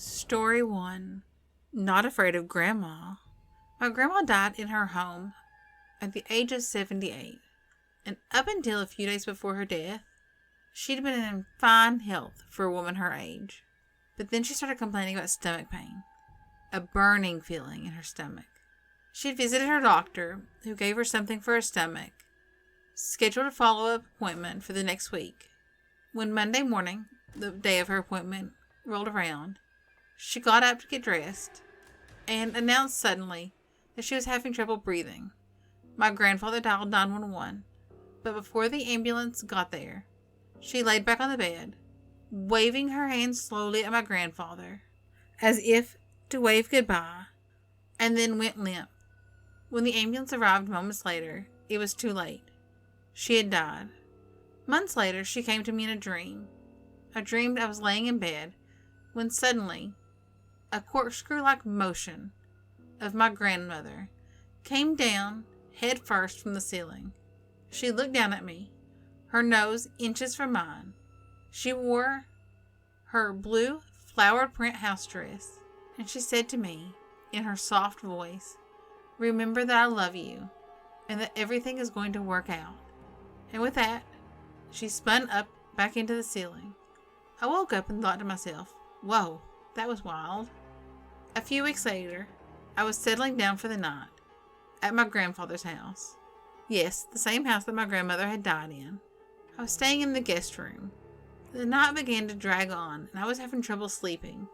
Story 1. Not afraid of Grandma. My grandma died in her home at the age of 78, and up until a few days before her death, she'd been in fine health for a woman her age. But then she started complaining about stomach pain, a burning feeling in her stomach. She'd visited her doctor, who gave her something for her stomach, scheduled a follow-up appointment for the next week. When Monday morning, the day of her appointment, rolled around, she got up to get dressed and announced suddenly that she was having trouble breathing. My grandfather dialed 911, but before the ambulance got there, she laid back on the bed, waving her hand slowly at my grandfather, as if to wave goodbye, and then went limp. When the ambulance arrived moments later, it was too late. She had died. Months later, she came to me in a dream. I dreamed I was laying in bed when suddenly a corkscrew-like motion of my grandmother came down head first from the ceiling. She looked down at me, her nose inches from mine. She wore her blue flowered print house dress, and she said to me in her soft voice, "Remember that I love you and that everything is going to work out." And with that, she spun up back into the ceiling. I woke up and thought to myself, whoa, that was wild. A few weeks later, I was settling down for the night at my grandfather's house. Yes, the same house that my grandmother had died in. I was staying in the guest room. The night began to drag on, and I was having trouble sleeping.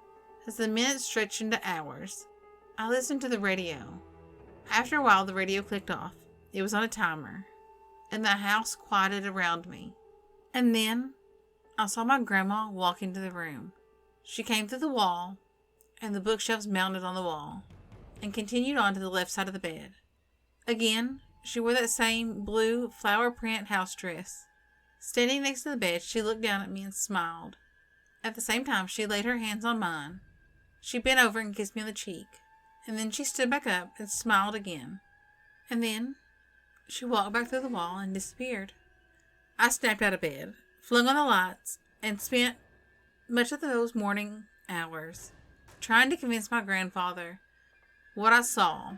As the minutes stretched into hours, I listened to the radio. After a while, the radio clicked off. It was on a timer, and the house quieted around me. And then I saw my grandma walk into the room. She came through the wall and the bookshelves mounted on the wall, and continued on to the left side of the bed. Again, she wore that same blue flower print house dress. Standing next to the bed, she looked down at me and smiled. At the same time, she laid her hands on mine. She bent over and kissed me on the cheek, and then she stood back up and smiled again. And then she walked back through the wall and disappeared. I snapped out of bed, flung on the lights, and spent much of those morning hours trying to convince my grandfather what I saw.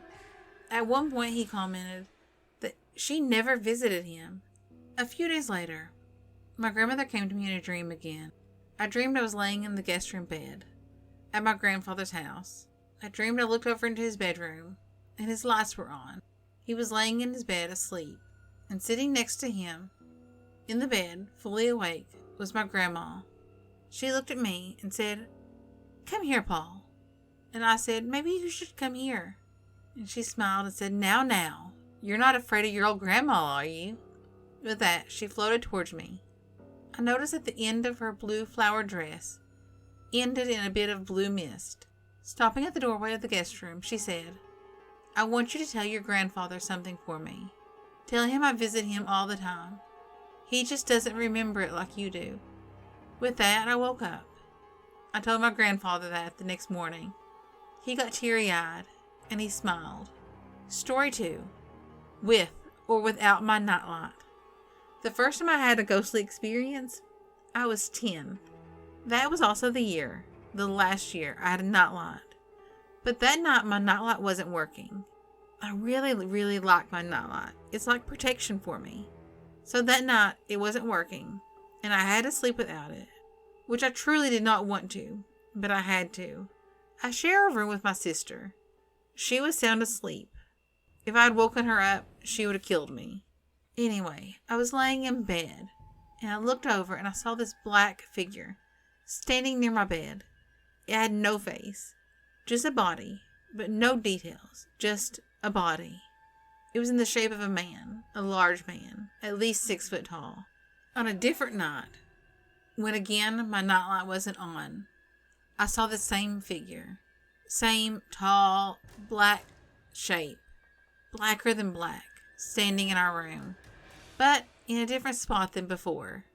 At one point, he commented that she never visited him. A few days later, my grandmother came to me in a dream again. I dreamed I was laying in the guest room bed at my grandfather's house. I dreamed I looked over into his bedroom, and his lights were on. He was laying in his bed asleep, and sitting next to him in the bed, fully awake, was my grandma. She looked at me and said, "Come here, Paul." And I said, "Maybe you should come here." And she smiled and said, Now, you're not afraid of your old grandma, are you?" With that, she floated towards me. I noticed that the end of her blue flower dress ended in a bit of blue mist. Stopping at the doorway of the guest room, she said, "I want you to tell your grandfather something for me. Tell him I visit him all the time. He just doesn't remember it like you do." With that, I woke up. I told my grandfather that the next morning. He got teary-eyed, and he smiled. Story 2. With or without my nightlight. The first time I had a ghostly experience, I was 10. That was also the last year, I had a nightlight. But that night, my nightlight wasn't working. I really, really like my nightlight. It's like protection for me. So that night, it wasn't working, and I had to sleep without it, which I truly did not want to, but I had to. I share a room with my sister. She was sound asleep. If I had woken her up, she would have killed me. Anyway, I was laying in bed, and I looked over and I saw this black figure standing near my bed. It had no face, just a body, but no details, just a body. It was in the shape of a man, a large man, at least 6 foot tall. On a different night, when again my nightlight wasn't on, I saw the same figure. Same tall, black shape. Blacker than black, standing in our room. But in a different spot than before.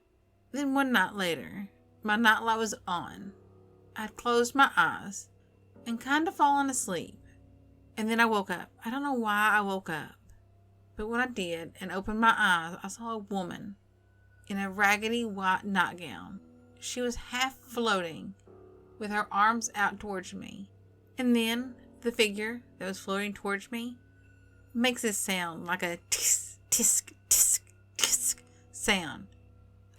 Then one night later, my nightlight was on. I'd closed my eyes and kind of fallen asleep. And then I woke up. I don't know why I woke up. But when I did and opened my eyes, I saw a woman in a raggedy white nightgown. She was half floating with her arms out towards me. And then the figure that was floating towards me makes this sound like a tisk, tisk, tisk, tisk sound.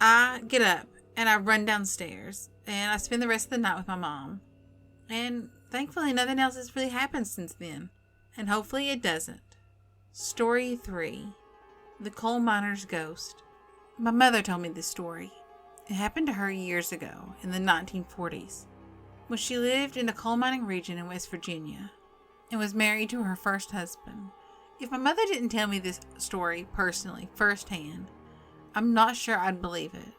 I get up and I run downstairs and I spend the rest of the night with my mom. And thankfully nothing else has really happened since then. And hopefully it doesn't. Story 3. The Coal Miner's Ghost. My mother told me this story. It happened to her years ago in the 1940s when she lived in a coal mining region in West Virginia and was married to her first husband. If my mother didn't tell me this story personally, firsthand, I'm not sure I'd believe it.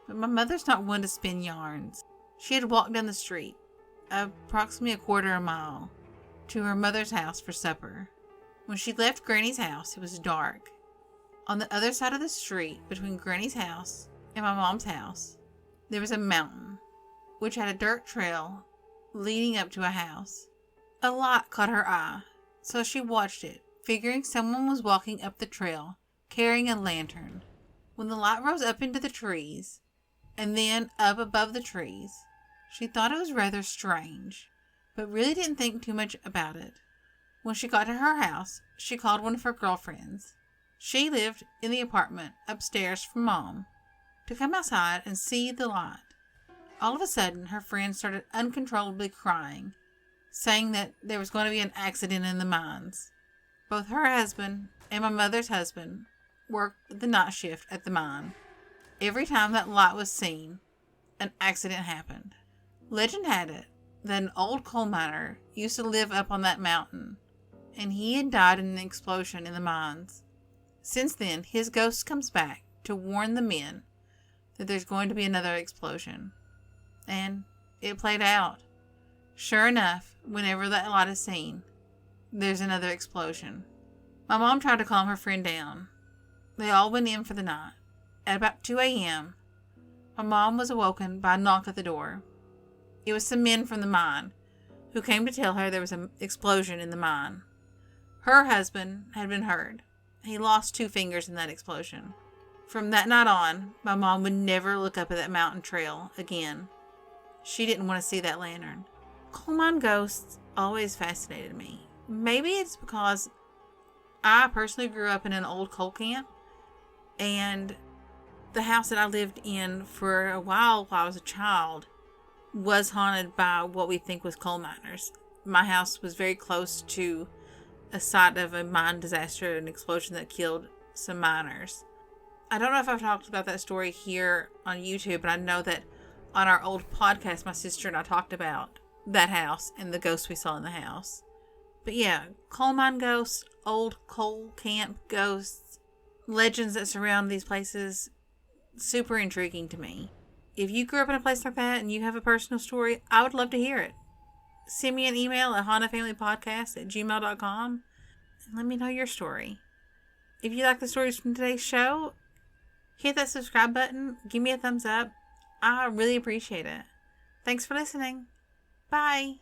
But my mother's not one to spin yarns. She had walked down the street, approximately a quarter of a mile, to her mother's house for supper. When she left Granny's house, it was dark. On the other side of the street, between Granny's house and my mom's house, there was a mountain, which had a dirt trail leading up to a house. A light caught her eye, so she watched it, figuring someone was walking up the trail, carrying a lantern. When the light rose up into the trees, and then up above the trees, she thought it was rather strange, but really didn't think too much about it. When she got to her house, she called one of her girlfriends. She lived in the apartment upstairs from Mom, to come outside and see the light. All of a sudden, her friend started uncontrollably crying, saying that there was going to be an accident in the mines. Both her husband and my mother's husband worked the night shift at the mine. Every time that light was seen, an accident happened. Legend had it that an old coal miner used to live up on that mountain, and he had died in an explosion in the mines. Since then, his ghost comes back to warn the men that there's going to be another explosion. And it played out. Sure enough, whenever that light is seen, there's another explosion. My mom tried to calm her friend down. They all went in for the night. At about 2 a.m., my mom was awoken by a knock at the door. It was some men from the mine who came to tell her there was an explosion in the mine. Her husband had been hurt. He lost 2 fingers in that explosion. From that night on, my mom would never look up at that mountain trail again. She didn't want to see that lantern. Coal mine ghosts always fascinated me. Maybe it's because I personally grew up in an old coal camp, and the house that I lived in for a while I was a child was haunted by what we think was coal miners. My house was very close to a site of a mine disaster, an explosion that killed some miners. I don't know if I've talked about that story here on YouTube, but I know that on our old podcast, my sister and I talked about that house and the ghosts we saw in the house. But yeah, coal mine ghosts, old coal camp ghosts, legends that surround these places, super intriguing to me. If you grew up in a place like that and you have a personal story, I would love to hear it. Send me an email at hauntedfamilypodcast@gmail.com and let me know your story. If you like the stories from today's show, hit that subscribe button. Give me a thumbs up. I really appreciate it. Thanks for listening. Bye.